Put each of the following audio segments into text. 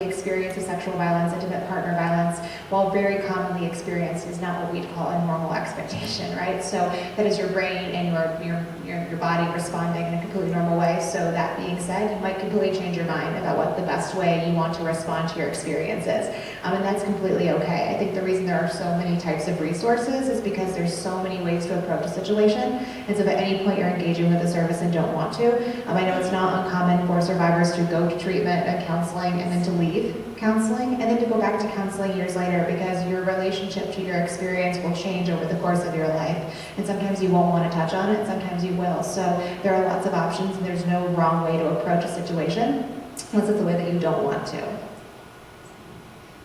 experience of sexual violence, intimate partner violence, while very commonly experienced, is not what we'd call a normal expectation, right? So that is your brain and your body responding in a completely normal way. So that being said, you might completely change your mind about what the best way you want to respond to your experience is. And that's completely okay. I think the reason there are so many types of resources is because there's so many ways to approach a situation. And so if at any point you're engaging with a service and don't want to, I know it's not uncommon for survivors to go to treatment and counseling and then to leave counseling and then to go back to counseling years later, because your relationship to your experience will change over the course of your life. And sometimes you won't want to touch on it, sometimes you will. So there are lots of options, and there's no wrong way to approach a situation unless it's the way that you don't want to.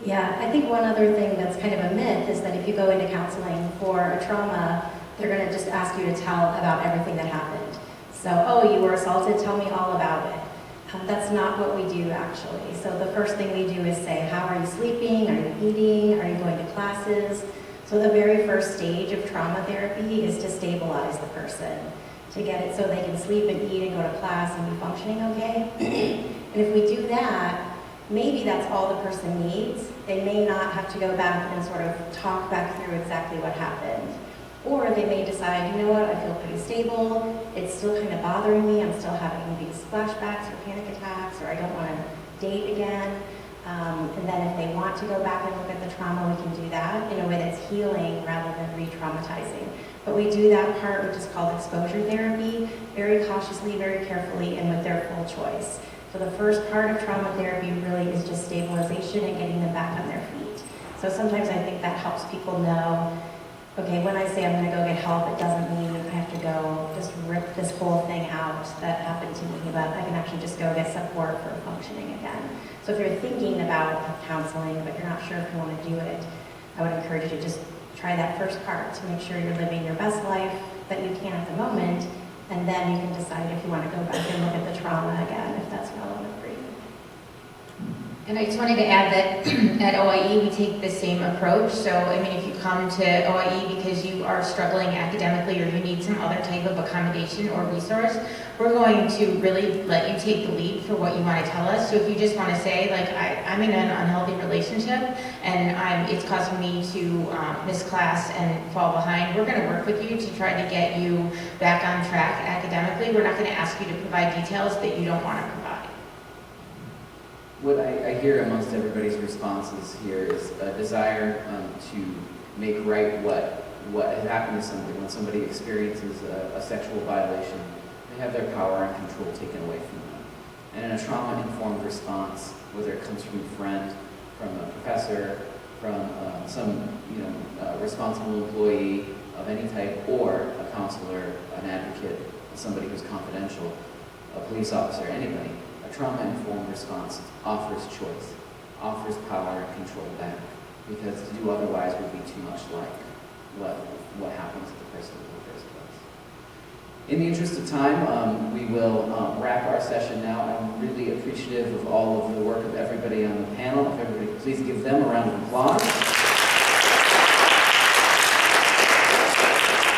Yeah, I think one other thing that's kind of a myth is that if you go into counseling for a trauma, they're going to just ask you to tell about everything that happened. So, oh, you were assaulted, tell me all about it. That's not what we do, actually. So the first thing we do is say, how are you sleeping? Are you eating? Are you going to classes? So the very first stage of trauma therapy is to stabilize the person, to get it so they can sleep and eat and go to class and be functioning okay. And if we do that, maybe that's all the person needs. They may not have to go back and sort of talk back through exactly what happened. Or they may decide, you know what, I feel pretty stable, it's still kind of bothering me, I'm still having these flashbacks or panic attacks, or I don't want to date again. And then if they want to go back and look at the trauma, we can do that in a way that's healing rather than re-traumatizing. But we do that part, which is called exposure therapy, very cautiously, very carefully, and with their full choice. So the first part of trauma therapy really is just stabilization and getting them back on their feet. So sometimes I think that helps people know, okay, when I say I'm going to go get help, it doesn't mean I have to go just rip this whole thing out that happened to me, but I can actually just go get support for functioning again. So if you're thinking about counseling, but you're not sure if you want to do it, I would encourage you to just try that first part to make sure you're living your best life that you can at the moment, and then you can decide if you want to go back and look at the trauma again, if that's relevant for you. And I just wanted to add that at OIE we take the same approach. So I mean, if you come to OIE because you are struggling academically or you need some other type of accommodation or resource, we're going to really let you take the lead for what you want to tell us. So if you just want to say, like, I'm in an unhealthy relationship and it's causing me to miss class and fall behind, we're going to work with you to try to get you back on track academically. We're not going to ask you to provide details that you don't want to provide. What I hear amongst everybody's responses here is a desire to make right what has happened to somebody. When somebody experiences a sexual violation, they have their power and control taken away from them. And in a trauma-informed response, whether it comes from a friend, from a professor, from some responsible employee of any type, or a counselor, an advocate, somebody who's confidential, a police officer, anybody, a trauma-informed response offers choice, offers power and control back, because to do otherwise would be too much like what happens to the person in the first place. In the interest of time, we will wrap our session now. I'm really appreciative of all of the work of everybody on the panel. If everybody please give them a round of applause.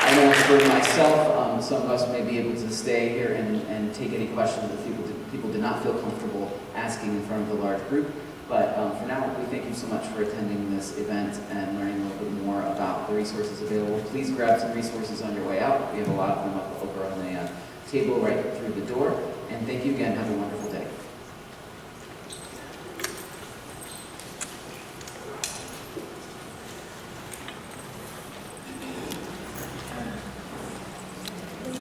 I know for myself, some of us may be able to stay here and take any questions that people did not feel comfortable asking in front of the large group. But for now, we thank you so much for attending this event and learning a little bit more about the resources available. Please grab some resources on your way out. We have a lot of them up over on the table right through the door. And thank you again. Have a wonderful